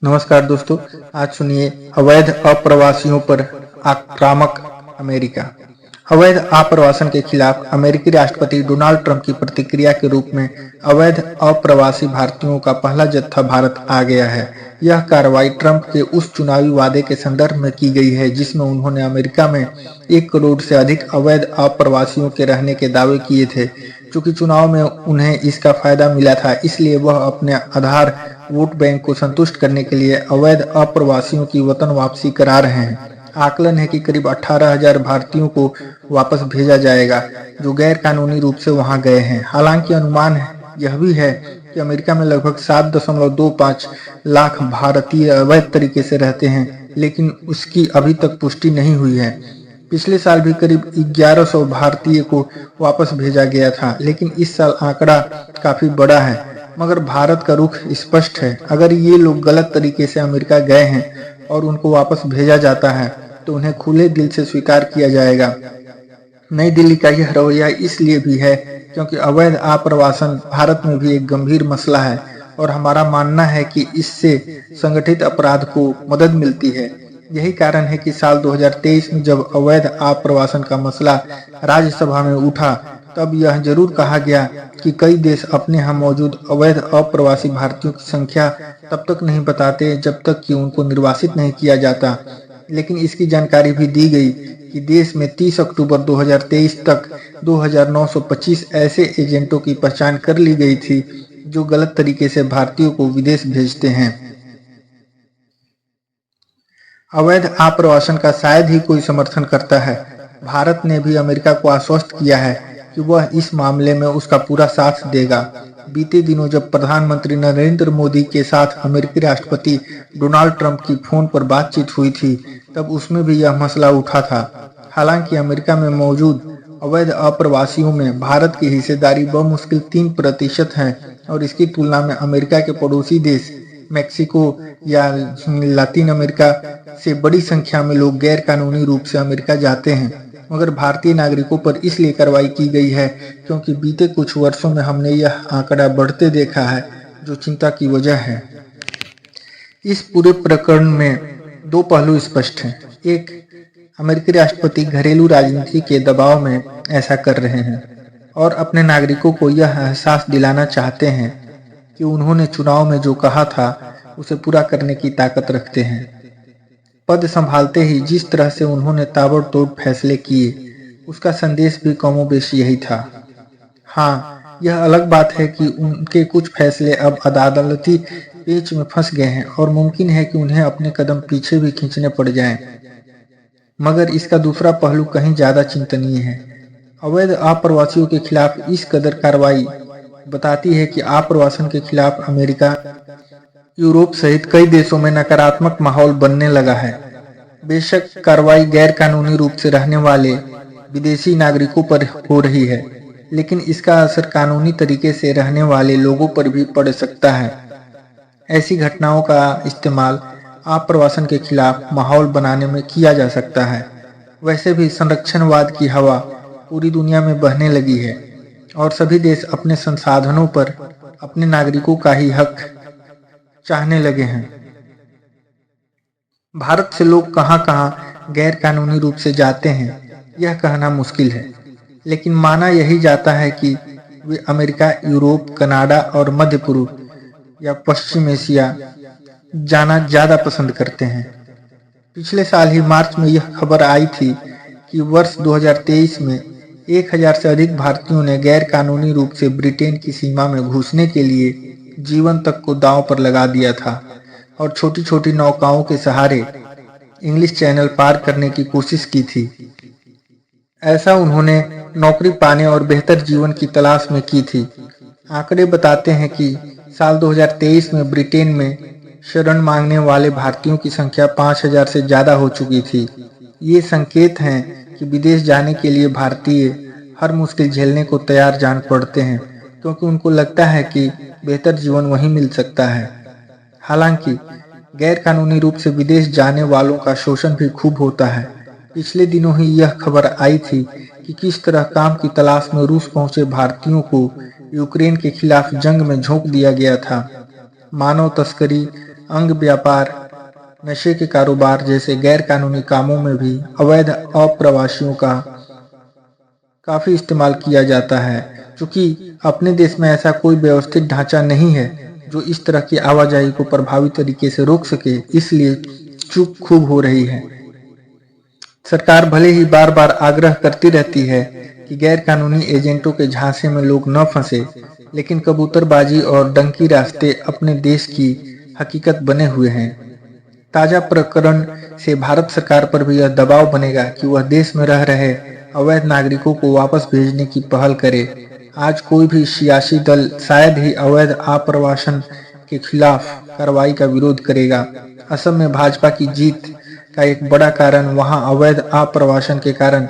नमस्कार दोस्तों, आज सुनिए अवैध अप्रवासियों पर आक्रामक अमेरिका। अवैध आप्रवासन के खिलाफ अमेरिकी राष्ट्रपति डोनाल्ड ट्रंप की प्रतिक्रिया के रूप में अवैध अप्रवासी भारतीयों का पहला जत्था भारत आ गया है। यह कार्रवाई ट्रंप के उस चुनावी वादे के संदर्भ में की गई है जिसमें उन्होंने अमेरिका में 1 करोड़ से अधिक अवैध अप्रवासियों के रहने के दावे किए थे। चूंकि चुनाव में उन्हें इसका फायदा मिला था, इसलिए वह अपने आधार वोट बैंक को संतुष्ट करने के लिए अवैध अप्रवासियों की वतन वापसी करा रहे हैं। आकलन है कि करीब 18,000 भारतीयों को वापस भेजा जाएगा जो गैर कानूनी रूप से वहां गए हैं। हालांकि अनुमान यह भी है कि अमेरिका में लगभग 7.25 लाख भारतीय अवैध तरीके से रहते हैं, लेकिन उसकी अभी तक पुष्टि नहीं हुई है। पिछले साल भी करीब 1100 भारतीय को वापस भेजा गया था, लेकिन इस साल आंकड़ा काफी बड़ा है। मगर भारत का रुख स्पष्ट है। अगर ये लोग गलत तरीके से अमेरिका गए हैं और उनको वापस भेजा जाता है तो उन्हें खुले दिल से स्वीकार किया जाएगा। नई दिल्ली का यह रवैया इसलिए भी है क्योंकि अवैध आप्रवासन भारत में भी एक गंभीर मसला है और हमारा मानना है कि इससे संगठित अपराध को मदद मिलती है। यही कारण है कि साल 2023 में जब अवैध आप्रवासन का मसला राज्यसभा में उठा, तब यह जरूर कहा गया कि कई देश अपने यहाँ मौजूद अवैध अप्रवासी भारतीयों की संख्या तब तक नहीं बताते जब तक कि उनको निर्वासित नहीं किया जाता। लेकिन इसकी जानकारी भी दी गई कि देश में 30 अक्टूबर 2023 तक 2,925 ऐसे एजेंटों की पहचान कर ली गई थी जो गलत तरीके से भारतीयों को विदेश भेजते हैं। अवैध आप्रवासन का शायद ही कोई समर्थन करता है। भारत ने भी अमेरिका को आश्वस्त किया है कि वह इस मामले में उसका पूरा साथ देगा। बीते दिनों जब प्रधानमंत्री नरेंद्र मोदी के साथ अमेरिकी राष्ट्रपति डोनाल्ड ट्रंप की फोन पर बातचीत हुई थी, तब उसमें भी यह मसला उठा था। हालांकि अमेरिका में मौजूद अवैध अप्रवासियों में भारत की हिस्सेदारी बमुश्किल 3% है और इसकी तुलना में अमेरिका के पड़ोसी देश मेक्सिको या लातिन अमेरिका से बड़ी संख्या में लोग गैर कानूनी रूप से अमेरिका जाते हैं। मगर भारतीय नागरिकों पर इसलिए कार्रवाई की गई है क्योंकि बीते कुछ वर्षों में हमने यह आंकड़ा बढ़ते देखा है, जो चिंता की वजह है। इस पूरे प्रकरण में 2 पहलू स्पष्ट हैं। एक, अमेरिकी राष्ट्रपति घरेलू राजनीति के दबाव में ऐसा कर रहे हैं और अपने नागरिकों को यह एहसास दिलाना चाहते हैं कि उन्होंने चुनाव में जो कहा था उसे पूरा करने की ताकत रखते हैं। पद संभालते ही जिस तरह से उन्होंने ताबड़तोड़ फैसले किए, उसका संदेश भी कमोबेश यही था। हाँ, यह अलग बात है कि उनके कुछ फैसले अब अदालती पेच में फंस गए हैं और मुमकिन है कि उन्हें अपने कदम पीछे भी खींचने पड़ जाएं। मगर इसका दूसरा पहलू कहीं ज्यादा चिंतनीय है। अवैध आप्रवासियों के खिलाफ इस कदर कार्रवाई बताती है कि आप्रवासन के खिलाफ अमेरिका, यूरोप सहित कई देशों में नकारात्मक माहौल बनने लगा है। बेशक कार्रवाई गैर कानूनी रूप से रहने वाले विदेशी नागरिकों पर हो रही है, लेकिन इसका असर कानूनी तरीके से रहने वाले लोगों पर भी पड़ सकता है। ऐसी घटनाओं का इस्तेमाल आप्रवासन के खिलाफ माहौल बनाने में किया जा सकता है। वैसे भी संरक्षणवाद की हवा पूरी दुनिया में बहने लगी है और सभी देश अपने संसाधनों पर अपने नागरिकों का ही हक चाहने लगे हैं। भारत से लोग कहां-कहां गैर कानूनी रूप से जाते हैं यह कहना मुश्किल है, लेकिन माना यही जाता है कि वे अमेरिका, यूरोप, कनाडा और मध्य पूर्व या पश्चिम एशिया जाना ज्यादा पसंद करते हैं। पिछले साल ही मार्च में यह खबर आई थी कि वर्ष 2023 में 1000 से अधिक भारतीयों ने गैर कानूनी रूप से ब्रिटेन की सीमा में घुसने के लिए जीवन तक को दांव पर लगा दिया था और छोटी छोटी नौकाओं के सहारे इंग्लिश चैनल पार करने की कोशिश की थी। ऐसा उन्होंने नौकरी पाने और बेहतर जीवन की तलाश में की थी। आंकड़े बताते हैं कि साल 2023 में ब्रिटेन में शरण मांगने वाले भारतीयों की संख्या 5000 से ज्यादा हो चुकी थी। ये संकेत हैं कि विदेश जाने के लिए भारतीय हर मुश्किल झेलने को तैयार जान पड़ते हैं, क्योंकि उनको लगता है कि बेहतर जीवन वहीं मिल सकता है। हालांकि गैर कानूनी रूप से विदेश जाने वालों का शोषण भी खूब होता है। पिछले दिनों ही यह खबर आई थी कि किस तरह काम की तलाश में रूस पहुंचे भारतीयों को यूक्रेन के खिलाफ जंग में झोंक दिया गया था। मानव तस्करी, अंग व्यापार, नशे के कारोबार जैसे गैर कानूनी कामों में भी अवैध अप्रवासियों का काफी इस्तेमाल किया जाता है। चूंकि अपने देश में ऐसा कोई व्यवस्थित ढांचा नहीं है जो इस तरह की आवाजाही को प्रभावी तरीके से रोक सके, इसलिए चूक खूब हो रही है। सरकार भले ही बार बार आग्रह करती रहती है कि गैर कानूनी एजेंटों के झांसे में लोग न फंसे, लेकिन कबूतरबाजी और डंकी रास्ते अपने देश की हकीकत बने हुए हैं। ताजा प्रकरण से भारत सरकार पर भी यह दबाव बनेगा कि वह देश में रह रहे अवैध नागरिकों को वापस भेजने की पहल करे। आज कोई भी सियासी दल शायद ही अवैध आप्रवासन के खिलाफ कार्रवाई का विरोध करेगा। असम में भाजपा की जीत का एक बड़ा कारण वहां अवैध आप्रवासन के कारण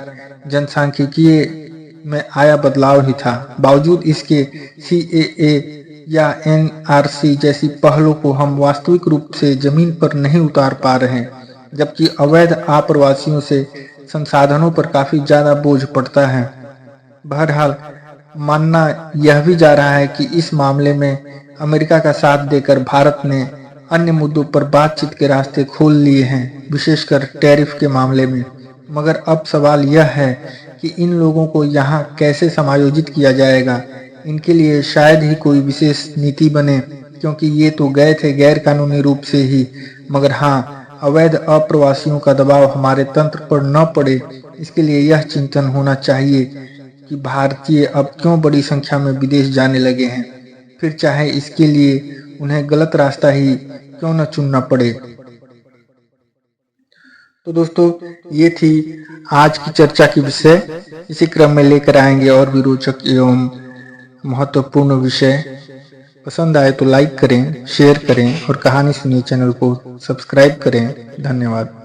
जनसांख्यिकीय में आया बदलाव ही था। बावजूद इसके CAA या NRC जैसी पहलों को हम वास्तविक रूप से जमीन पर नहीं उतार पा रहे हैं, जबकि अवैध आप्रवासियों से संसाधनों पर काफी ज्यादा बोझ पड़ता है। बहरहाल मानना यह भी जा रहा है कि इस मामले में अमेरिका का साथ देकर भारत ने अन्य मुद्दों पर बातचीत के रास्ते खोल लिए हैं, विशेषकर टैरिफ के मामले में। मगर अब सवाल यह है कि इन लोगों को यहाँ कैसे समायोजित किया जाएगा। इनके लिए शायद ही कोई विशेष नीति बने, क्योंकि ये तो गए थे गैर कानूनी रूप से ही। मगर हाँ, अवैध अप्रवासियों का दबाव हमारे तंत्र पर न पड़े, इसके लिए यह चिंतन होना चाहिए कि भारतीय अब क्यों बड़ी संख्या में विदेश जाने लगे हैं, फिर चाहे इसके लिए उन्हें गलत रास्ता ही क्यों न चुनना पड़े। तो दोस्तों, ये थी आज की चर्चा की विषय। इसी क्रम में लेकर आएंगे और भी रोचक एवं महत्वपूर्ण विषय। पसंद आए तो लाइक करें, शेयर करें और कहानी सुनिए चैनल को सब्सक्राइब करें। धन्यवाद।